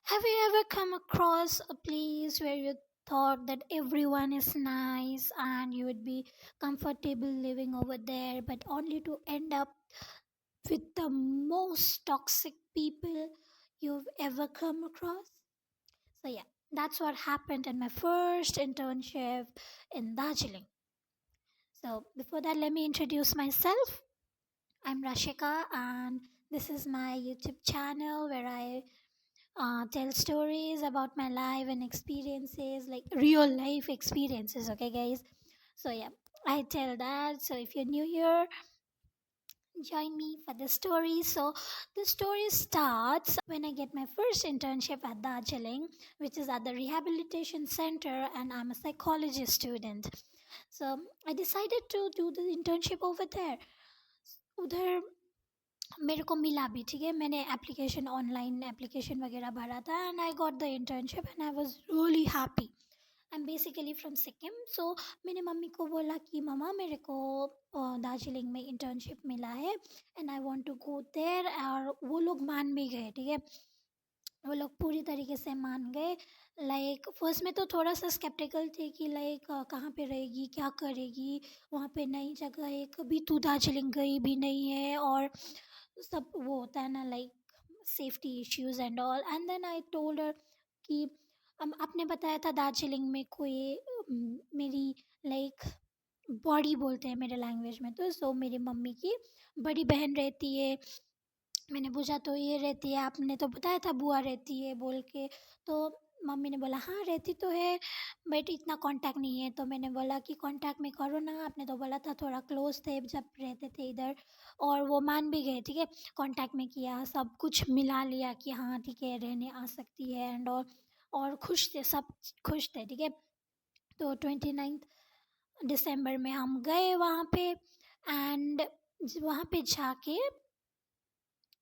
Have you ever come across a place where you thought that everyone is nice and you would be comfortable living over there, but only to end up with the most toxic people you've ever come across? So, yeah, that's what happened in my first internship in Darjeeling. So, before that, let me introduce myself. I'm Rashika, and this is my YouTube channel where I tell stories about my life and experiences, like real life experiences. Okay, guys. So yeah, I tell that. So if you're new here, join me for the story. So the story starts when I get my first internship at Darjeeling, which is at the rehabilitation center, and I'm a psychology student. So I decided to do the internship over there. उधर मेरे को मिला भी, ठीक है, मैंने application online application वगैरह भरा था and I got the internship and I was really happy. I am basically from Sikkim, so मैंने मम्मी को बोला कि मम्मा मेरे को दार्जिलिंग में इंटर्नशिप मिला है and I want to go there, और वो लोग मान भी गए, ठीक है, वो लोग पूरी तरीके से मान गए। लाइक फर्स्ट में तो थोड़ा सा स्केप्टिकल थे कि लाइक कहाँ पे रहेगी, क्या करेगी, वहाँ पे नई जगह है, कभी तू दार्जिलिंग गई भी नहीं है, और सब वो होता है ना, like safety issues and all. And then I told her कि आपने बताया था दार्जिलिंग में कोई मेरी लाइक बॉडी बोलते हैं मेरे लैंग्वेज में, तो सो मेरी मम्मी की बड़ी बहन रहती है। मैंने पूछा तो ये रहती है, आपने तो बताया था बुआ रहती है बोल के। तो मम्मी ने बोला हाँ रहती तो है, बट इतना कांटेक्ट नहीं है। तो मैंने बोला कि कांटेक्ट में करो ना, आपने तो बोला था थोड़ा क्लोज थे जब रहते थे इधर। और वो मान भी गए, ठीक है, कांटेक्ट में किया, सब कुछ मिला लिया कि हाँ ठीक है रहने आ सकती है एंड और खुश थे, सब खुश थे, ठीक है। तो 29 दिसंबर में हम गए वहाँ पे, एंड वहाँ पे जाके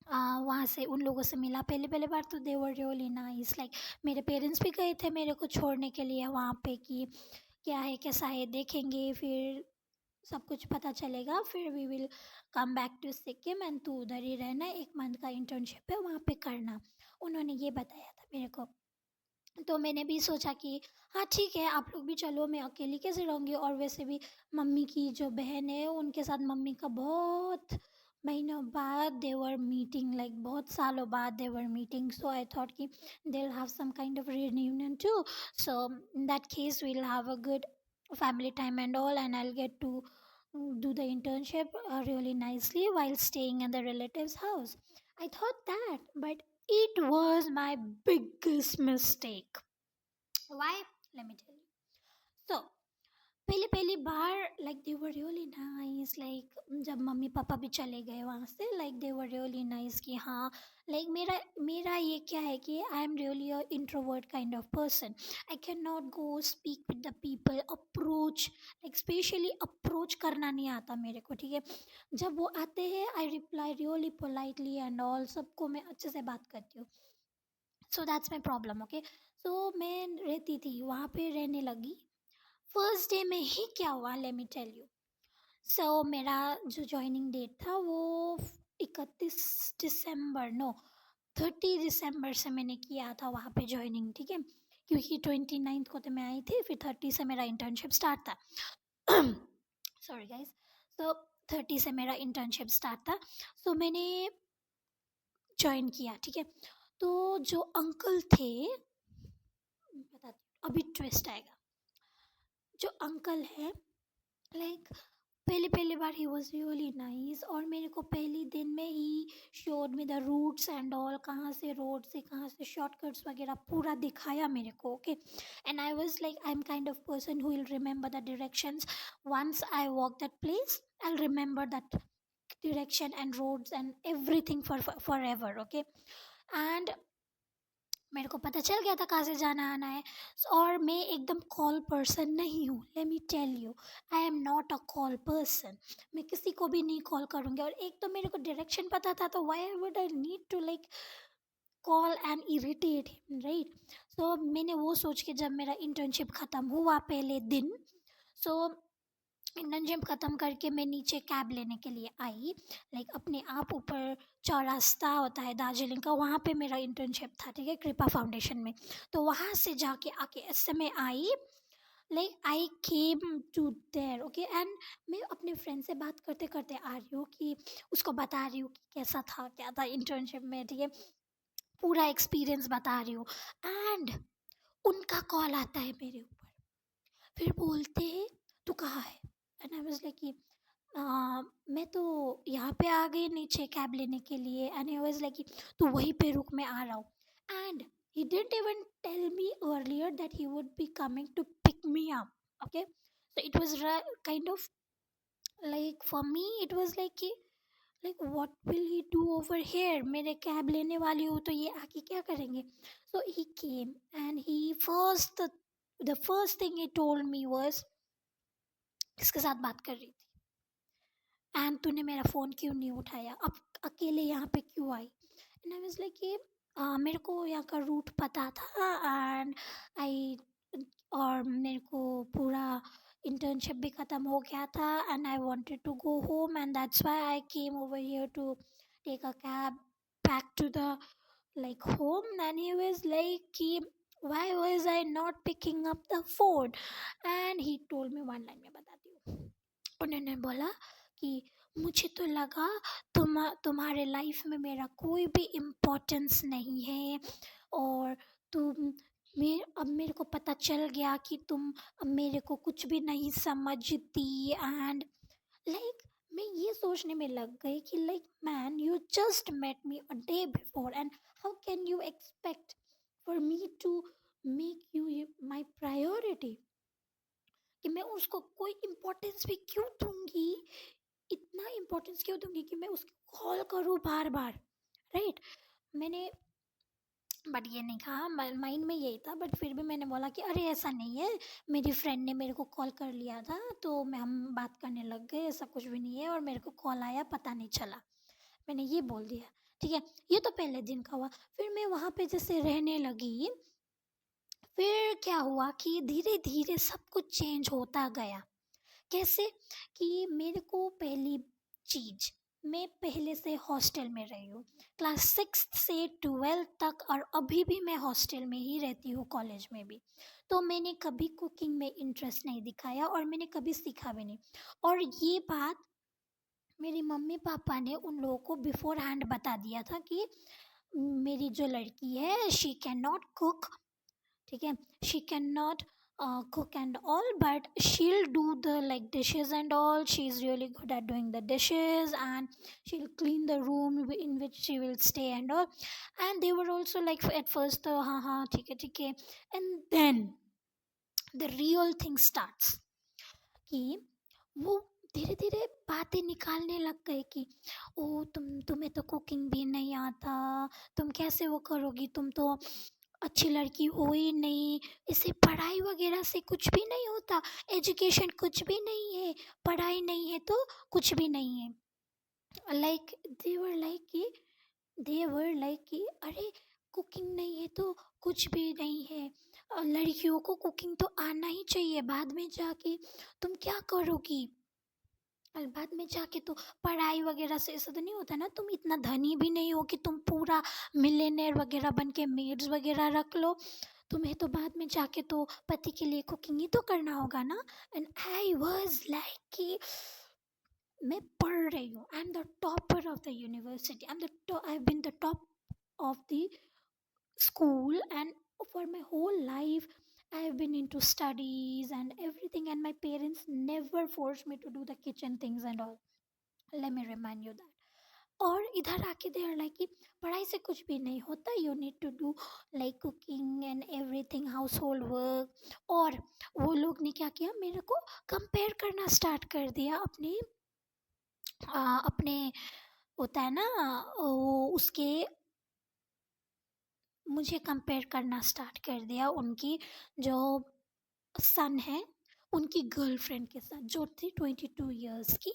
वहाँ से उन लोगों से मिला पहले पहले बार, तो दे वर रियली नाइस। लाइक मेरे पेरेंट्स भी गए थे मेरे को छोड़ने के लिए वहाँ पे कि क्या है कैसा है देखेंगे, फिर सब कुछ पता चलेगा, फिर we will come back to Sikkim and तू उधर ही रहना, 1 मंथ का इंटर्नशिप है वहाँ पे करना। उन्होंने ये बताया था मेरे को। तो मैंने भी सोचा कि हाँ ठीक है, आप लोग भी चलो, मैं अकेली कैसे रहूँगी, और वैसे भी मम्मी की जो बहन है उनके साथ मम्मी का बहुत महीनों बाद देवर मीटिंग, लाइक बहुत सालों बाद देवर मीटिंग, सो आई थॉट कि they will have some kind of reunion too. So in that case we will have a good family time and all, and I'll get to do the internship really nicely while staying in the relative's house. I thought that, but it was my biggest mistake. Why? Let me tell you. So, पहली पहली बार like they were really nice, like जब मम्मी पापा भी चले गए वहाँ से, like they were really nice कि हाँ, लाइक मेरा मेरा ये क्या है कि I am really a introvert kind of person. I can not go speak with the people, approach, like specially approach करना नहीं आता मेरे को, ठीक है। जब वो आते हैं I reply really politely and all, सबको मैं अच्छे से बात करती हूँ। So that's my problem, okay. So मैं रहती थी वहाँ पे, रहने लगी। फर्स्ट डे में ही क्या हुआ, लेट मी टेल यू। सो मेरा जो जॉइनिंग डेट था वो 31 दिसंबर, नो 30 दिसंबर से मैंने किया था वहाँ पे ज्वाइनिंग, ठीक है, क्योंकि 29 को तो मैं आई थी, फिर 30 से मेरा इंटर्नशिप स्टार्ट था। Sorry guys. सो 30 से मेरा इंटर्नशिप स्टार्ट था। सो मैंने ज्वाइन किया, ठीक है। तो जो अंकल थे, बताती हूँ, अभी ट्विस्ट आएगा। जो अंकल है, लाइक पहले पहली बार ही वॉज रियली नाइस, और मेरे को पहली दिन में ही शोड में द रूट्स एंड ऑल, कहाँ से रोड से कहाँ से शॉर्टकट्स वगैरह पूरा दिखाया मेरे को, okay. And I was like I am kind of person who will remember the directions. Once I walk that place I will remember that direction and roads and everything for forever, okay। and मेरे को पता चल गया था कहाँ से जाना आना है। और मैं एकदम कॉल पर्सन नहीं हूँ, let me tell you, I am not a call person. मैं किसी को भी नहीं कॉल करूँगी, और एक तो मेरे को डायरेक्शन पता था, तो why would I need to like call and irritate him, right. So मैंने वो सोच के जब मेरा इंटर्नशिप ख़त्म हुआ पहले दिन, सो इंटर्नशिप ख़त्म करके मैं नीचे कैब लेने के लिए आई। लाइक अपने आप ऊपर चौरास्ता होता है दार्जिलिंग का, वहाँ पे मेरा इंटर्नशिप था, ठीक है, कृपा फाउंडेशन में। तो वहाँ से जाके आके ऐसे मैं आई, like I came to there, okay. And मैं अपने फ्रेंड से बात करते करते आ रही हूँ कि उसको बता रही हूँ कि कैसा था क्या था इंटर्नशिप में, ठीक है, पूरा एक्सपीरियंस बता रही हूँ। एंड उनका कॉल आता है मेरे ऊपर, फिर बोलते हैं तू कहाँ है। एंड आई वाज लाइक कि मैं तो यहाँ पे आ गई नीचे कैब लेने के लिए। एंड आई वाज लाइक कि तू वहीं पे रुक, मैं आ रहा हूँ। And he didn't even tell me earlier that he would be coming to pick me up, okay. So it was kind of like, for me it was like कि like what will he do over here, मेरे cab लेने वाली हूँ तो ये आके क्या करेंगे। So he came and he first the first thing he told me was, किसके साथ बात कर रही थी, एंड तूने मेरा फ़ोन क्यों नहीं उठाया, अब अकेले यहाँ पे क्यों आई। एंड आई वाज लाइक कि मेरे को यहाँ का रूट पता था। एंड आई और मेरे को पूरा इंटर्नशिप भी ख़त्म हो गया था and I wanted to go home and that's why I came over here to take a cab back to the like home. And he was like कि why was I not picking up the phone, and he told me one line, मैं बताती हूँ। उन्होंने बोला कि मुझे तो लगा तुम्हारे लाइफ में मेरा कोई भी इम्पोर्टेंस नहीं है, और तुम अब मेरे को पता चल गया कि तुम अब मेरे को कुछ भी नहीं समझती। एंड लाइक मैं ये सोचने में लग गई कि like man, you just met me a day before and how can you expect for me to make you my priority, कि मैं उसको कोई इम्पोर्टेंस भी क्यों दूंगी, इतना इम्पोर्टेंस क्यों दूंगी कि मैं उसको कॉल करूँ बार बार, राइट। मैंने बट ये नहीं कहा, माइंड में यही था, बट फिर भी मैंने बोला कि अरे ऐसा नहीं है, मेरी फ्रेंड ने मेरे को कॉल कर लिया था तो मैं हम बात करने लग गए, ऐसा कुछ भी नहीं है, और मेरे को कॉल आया पता नहीं चला, मैंने ये बोल दिया, ठीक है। ये तो पहले दिन का हुआ। फिर मैं वहाँ पे जैसे रहने लगी, फिर क्या हुआ कि धीरे धीरे सब कुछ चेंज होता गया। कैसे कि मेरे को पहली चीज, मैं पहले से हॉस्टल में रही हूँ क्लास 6 से 12 तक, और अभी भी मैं हॉस्टल में ही रहती हूँ कॉलेज में भी। तो मैंने कभी कुकिंग में इंटरेस्ट नहीं दिखाया और मैंने कभी सीखा भी नहीं। और ये बात मेरी मम्मी पापा ने उन लोगों को बिफोर हैंड बता दिया था कि मेरी जो लड़की है शी कैन नॉट कुक, ठीक है, she can not cook and all, but she'll do the like dishes and all, she's really good at doing the dishes, and she'll clean the room in which she will stay and all. And they were also like at first हाँ हाँ ठीक है ठीक है, and then the real thing starts कि वो धीरे धीरे बातें निकालने लग गए कि ओ तुम्हें तो कुकिंग भी नहीं आता, तुम कैसे वो करोगी, तुम तो अच्छी लड़की हो ही नहीं, इसे पढ़ाई वगैरह से कुछ भी नहीं होता, एजुकेशन कुछ भी नहीं है, पढ़ाई नहीं है तो कुछ भी नहीं है। लाइक दे वर लाइक कि अरे कुकिंग नहीं है तो कुछ भी नहीं है, लड़कियों को कुकिंग तो आना ही चाहिए, बाद में जाके तुम क्या करोगी, और बाद में जाके तो पढ़ाई वगैरह से ऐसा तो नहीं होता ना, तुम इतना धनी भी नहीं हो कि तुम पूरा मिलियनेयर वगैरह बन के मेड्स वगैरह रख लो, तुम्हें तो बाद में जाके तो पति के लिए कुकिंग ही तो करना होगा ना। एंड आई वॉज लाइक कि मैं पढ़ रही हूँ, I am the topper of the university, I have been the top of the school, and for my whole life I have been into studies and everything, and my parents never forced me to do the kitchen things and all, let me remind you that। और इधर आके they are like कि पढ़ाई से कुछ भी नहीं होता, you need to do like cooking and everything household work. और वो लोग ने क्या किया, मेरे को कंपेयर करना स्टार्ट कर दिया अपने अपने होता है ना वो उसके, मुझे कंपेयर करना स्टार्ट कर दिया उनकी जो सन है उनकी गर्लफ्रेंड के साथ, जो थी 22 years की,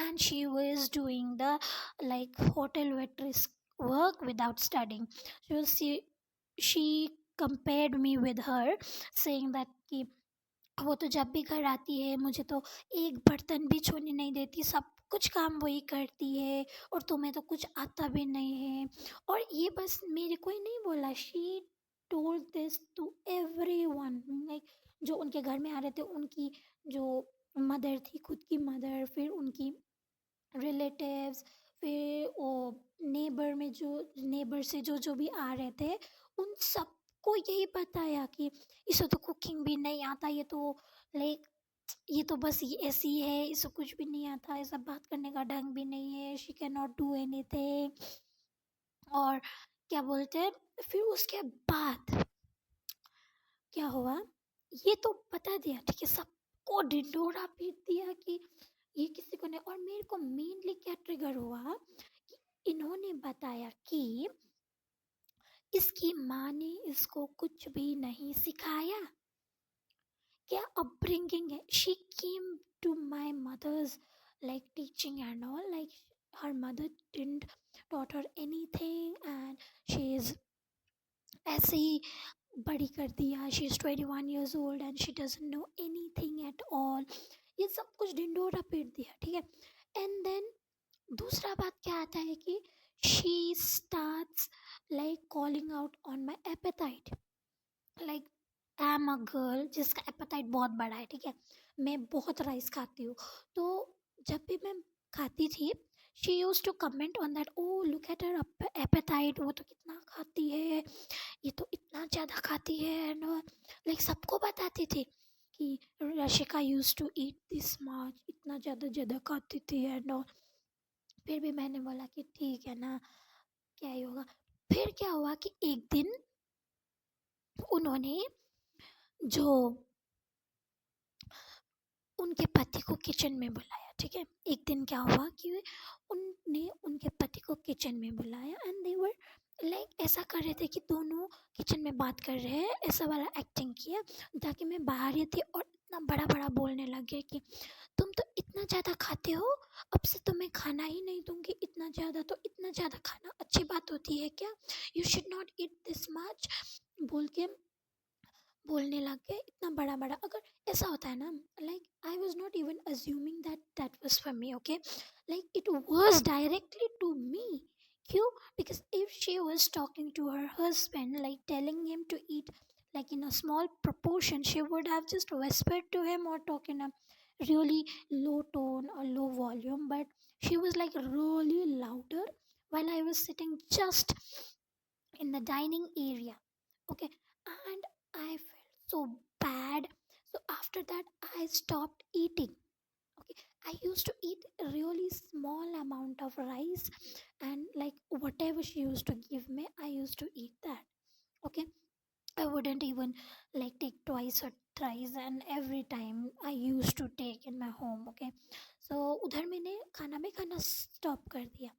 and she was doing the like hotel waitress work without studying. She compared me with her, saying that कि वो तो जब भी घर आती है मुझे तो एक बर्तन भी छूने नहीं देती, सब कुछ काम वही करती है, और तुम्हें तो कुछ आता भी नहीं है। और ये बस मेरे को ही नहीं बोला, she told this to everyone, like जो उनके घर में आ रहे थे, उनकी जो मदर थी, खुद की मदर, फिर उनकी रिलेटिव्स, फिर वो नेबर में जो नेबर से जो जो भी आ रहे थे, उन सबको यही बताया कि इसे तो कुकिंग भी नहीं आता, ये तो लाइक ये तो बस ये ऐसी है, इसे कुछ भी नहीं आता, ऐसा बात करने का ढंग भी नहीं है, she can not do anything. और क्या बोलते हैं, फिर उसके बाद क्या हुआ, ये तो बता दिया ठीक है, सबको ढिंढोरा पीट दिया कि ये किसी को नहीं। और मेरे को मेनली क्या ट्रिगर हुआ कि इन्होंने बताया कि इसकी माँ ने इसको कुछ भी नहीं सिखाया, क्या अपब्रिंगिंग है। She came to my mother's like teaching and all, like her mother didn't taught her anything, and she is ऐसे ही बड़ी कर दिया, she is 21 years old and she doesn't know anything at all, ये सब कुछ ढिंडोरा पीट दिया ठीक है। एंड देन दूसरा बात क्या आता है कि she starts like calling out on my appetite, like I am a girl जिसका एपेटाइट बहुत बड़ा है ठीक है, मैं बहुत राइस खाती हूँ, तो जब भी मैं खाती थी, she used to comment on that, oh look at her appetite, वो तो कितना खाती है, ये तो इतना ज़्यादा खाती है, एंड लाइक सबको बताती थी कि Rashika used to eat this much, इतना ज़्यादा ज़्यादा खाती थी एंड ऑल। फिर भी मैंने बोला कि ठीक है ना, क्या ही होगा। फिर क्या हुआ कि एक दिन उन्होंने जो उनके पति को किचन में बुलाया ठीक है। एक दिन क्या हुआ कि उनने उनके पति को किचन में बुलाया एंड दे वर लाइक ऐसा कर रहे थे कि दोनों किचन में बात कर रहे हैं, ऐसा वाला एक्टिंग किया, ताकि मैं बाहर ही थी और इतना बड़ा बड़ा बोलने लग गया कि तुम तो इतना ज़्यादा खाते हो, अब से तो मैं खाना ही नहीं दूंगी इतना ज़्यादा, तो इतना ज़्यादा खाना अच्छी बात होती है क्या, you should not eat this much, बोल के बोलने लग गए इतना बड़ा बड़ा। अगर ऐसा होता है ना, like I was not even assuming that that was for me, okay, like it was directly to me. क्यों? Because if she was talking to her husband like telling him to eat like in a small proportion, she would have just whispered to him or talk in a really low tone or low volume, but she was like really louder while I was sitting just in the dining area, okay. And I felt so bad, so after that I stopped eating, okay. I used to eat a really small amount of rice, and like whatever she used to give me, I used to eat that, okay. I wouldn't even like take twice or thrice, and every time I used to take in my home, okay. So उधर मैंने खाना भी खाना stop कर दिया।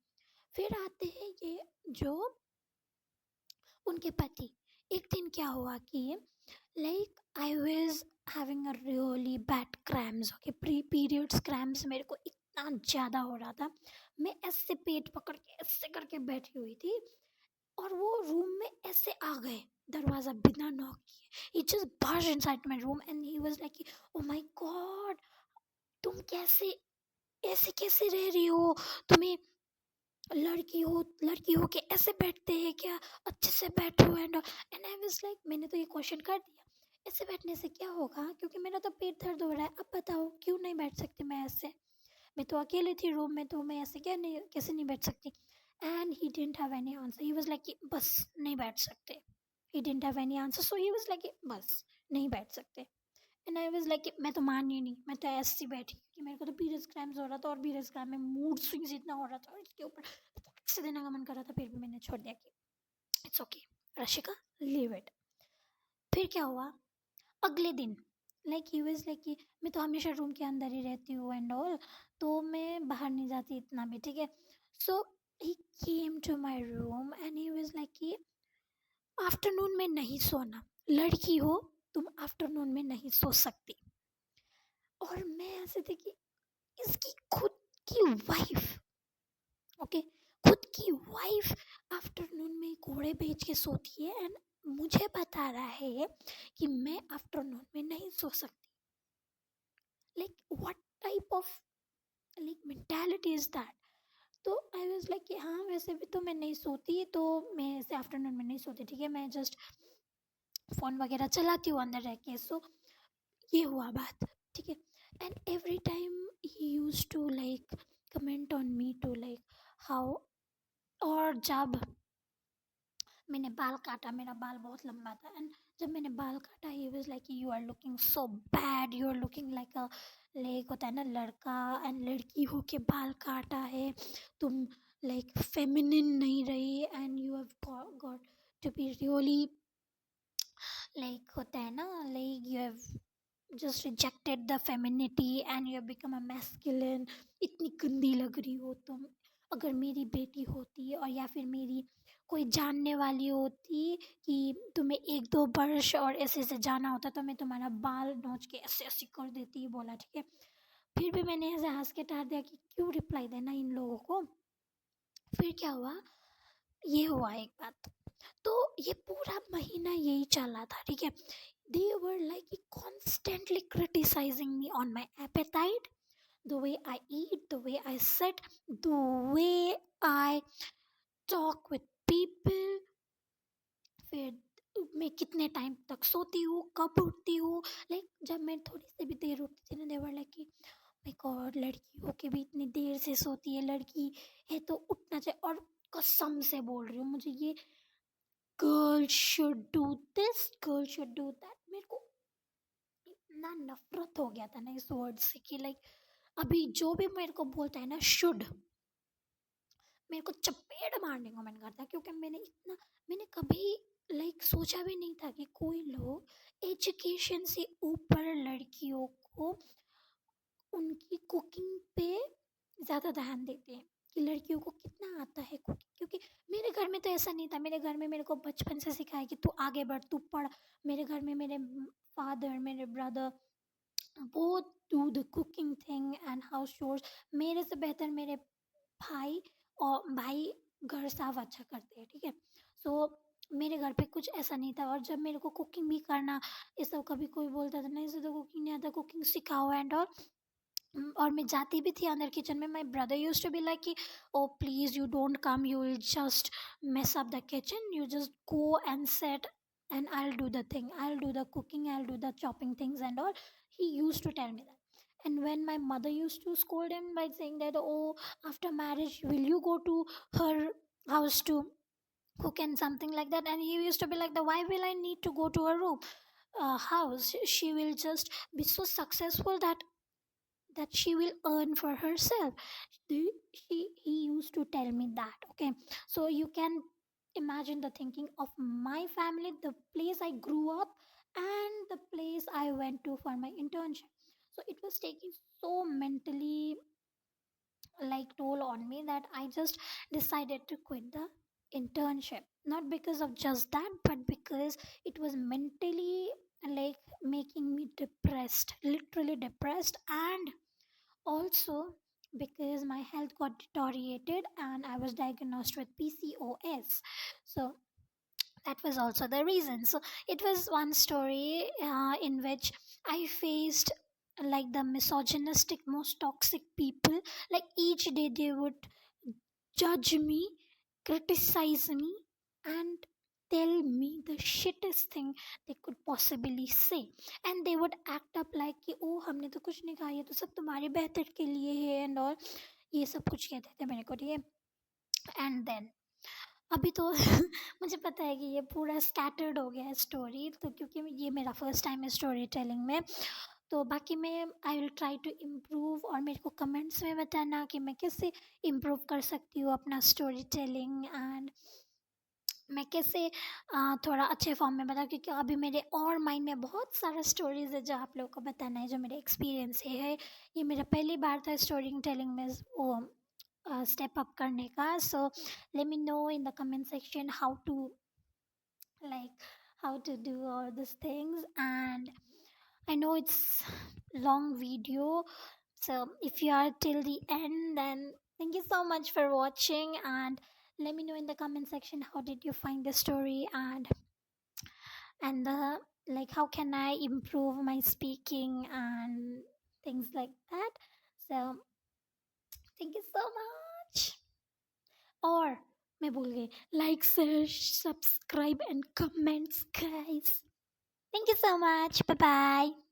फिर आते हैं ये जो उनके पति। एक दिन क्या हुआ कि like I was having a really bad cramps, okay, pre periods cramps मेरे को इतना ज़्यादा हो रहा था, मैं ऐसे पेट पकड़ के ऐसे करके बैठी हुई थी, और वो रूम में ऐसे आ गए दरवाज़ा बिना नॉक किए, he just burst inside my room and he was like oh my god, तुम कैसे ऐसे कैसे रह रही हो, तुम्हें लड़की हो के ऐसे बैठते हैं क्या, अच्छे से बैठो एंड आई वाज लाइक, मैंने तो ये क्वेश्चन कर दिया, ऐसे बैठने से क्या होगा, क्योंकि मेरा तो पेट दर्द हो रहा है, अब बताओ क्यों नहीं बैठ सकती मैं ऐसे, मैं तो अकेली थी रूम में, तो मैं ऐसे क्या नहीं कैसे नहीं बैठ सकती। And he didn't have any answer, he was like बस नहीं बैठ सकते, he didn't have any answer, so he was like बस नहीं बैठ सकते। एंड आई वाज लाइक मैं तो मान ही नहीं, मैं तो ऐसी बैठी कि मेरे को तो पीरियड्स क्रैम्स हो रहा था, और पीरियड्स क्रैम में मूड स्विंग्स इतना हो रहा था, और इसके ऊपर से देने का मन कर रहा था, फिर भी मैंने छोड़ दिया कि it's okay Rashika, leave it. फिर क्या हुआ अगले दिन, लाइक ही वाज लाइक कि मैं तो हमेशा रूम के अंदर ही रहती हूँ एंड ऑल, तो मैं बाहर नहीं जाती इतना भी, ठीक है। So he came to my room and he was like कि आफ्टरनून में नहीं सोना, लड़की हो तुम आफ्टरनून में नहीं सो सकती। और मैं ऐसे थी कि इसकी खुद की वाइफ, ओके, खुद की वाइफ आफ्टरनून में घोड़े बेच के सोती है, एंड मुझे बता रहा है कि मैं आफ्टरनून में नहीं सो सकती। like what type of like mentality is that? तो आई वॉज लाइक कि हाँ वैसे भी तो मैं नहीं सोती, तो मैं ऐसे आफ्टरनून में नहीं सोती, ठीक है, मैं जस्ट फ़ोन वगैरह चलाती हूँ अंदर रह के। सो ये हुआ बात, ठीक है। And every time he used to like comment on me to like how, और जब मैंने बाल काटा, मेरा बाल बहुत लंबा था, एंड जब मैंने बाल काटा he was like you are looking so bad, you are looking like a, like होता है ना लड़का एंड लड़की हो के बाल काटा है, तुम लाइक फेमिनिन नहीं रही, and you have got to be really like होता है ना like you have just rejected the femininity and you have become a masculine, इतनी गंदी लग रही हो तुम। अगर मेरी बेटी होती और या फिर मेरी कोई जानने वाली होती कि तुम्हें एक दो वर्ष और ऐसे ऐसे जाना होता तो मैं तुम्हारा बाल नोच के ऐसे ऐसे कर देती, बोला, ठीक है। फिर भी मैंने ऐसे हंस के टार दिया कि क्यों रिप्लाई देना इन लोगों को। फिर क्या हुआ, ये हुआ एक बात। तो ये पूरा महीना यही चला था, ठीक है। They were like constantly criticizing me on my appetite, the way I eat, the way I sit, the way I talk with people, फिर मैं कितने टाइम तक सोती हूँ, कब उठती हूँ। लाइक जब मैं थोड़ी सी भी देर उठती थी ना, देवर लाइक कि माय गॉड, लड़की हो के भी इतनी देर से सोती है, लड़की है तो उठना चाहिए। और कसम से बोल रही हूँ, मुझे ये girl should do this, girl should do that, मेरे को इतना नफरत हो गया था ना इस वर्ड से कि लाइक अभी जो भी मेरे को बोलता है ना शुड, मेरे को चपेट मारने को मन करता है, क्योंकि मैंने कभी लाइक सोचा भी नहीं था कि कोई लोग एजुकेशन से ऊपर लड़कियों को उनकी कुकिंग पे ज़्यादा ध्यान देते हैं कि लड़कियों को कितना आता है कुकिंग। क्योंकि मेरे घर में तो ऐसा नहीं था, मेरे घर में मेरे को बचपन से सिखाया कि तू आगे बढ़, तू पढ़। मेरे घर में मेरे फादर, मेरे brother both do the cooking thing and house chores। मेरे से बेहतर मेरे भाई, और भाई घर साफ अच्छा करते हैं, ठीक है। सो मेरे घर पे कुछ ऐसा नहीं था, और जब मेरे को कुकिंग भी करना, ये सब कभी कोई बोलता था नहीं इसे तो कुकिंग नहीं आता, कुकिंग सिखाओ एंड और मैं जाती भी थी अंदर किचन में, my brother use to be like कि oh please you don't come, you will just mess up the kitchen, you just go and sit and I'll do the thing, I'll do the cooking, I'll do the chopping things and all. He used to tell me that. And when my mother used to scold him by saying that, oh, after marriage will you go to her house to cook and something like that, and he used to be like, the why will I need to go to her room, house, she will just be so successful that she will earn for herself. He used to tell me that, okay. So you can imagine the thinking of my family, the place I grew up and the place I went to for my internship. So it was taking so mentally like toll on me that I just decided to quit the internship, not because of just that, but because it was mentally like making me depressed, literally depressed, and also because my health got deteriorated and I was diagnosed with PCOS. So that was also the reason. So it was one story in which I faced like the misogynistic, most toxic people. Like each day they would judge me, criticize me, and tell me the shittest thing they could possibly say. And they would act up like कि ओ हमने तो कुछ नहीं कहा, ये तो सब तुम्हारे बेहतर के लिए है एंड और ये सब कुछ कहते थे मेरे को, ठीक है। एंड देन अभी तो मुझे पता है कि ये पूरा स्कैटर्ड हो गया है स्टोरी, तो क्योंकि ये मेरा फर्स्ट टाइम है स्टोरी टेलिंग में। तो बाकी मैं I will try to improve, और मेरे को कमेंट्स में बताना कि मैं कैसे इम्प्रूव कर सकती हूँ अपना स्टोरी टेलिंग, एंड मैं कैसे थोड़ा अच्छे फॉर्म में बता, क्योंकि अभी मेरे और माइंड में बहुत सारा स्टोरीज है जो आप लोगों को बताना है, जो मेरे एक्सपीरियंस है। ये मेरा पहली बार था स्टोरी टेलिंग में वो step up करने का। So let me know in the comment section how to like how to do all these things. And I know it's long video, so if you are till the end, then thank you so much for watching, and let me know in the comment section how did you find the story, and the like how can I improve my speaking, and things like that. So thank you so much. और मैं भूल गई, like share subscribe and comments guys. Thank you so much. Bye bye.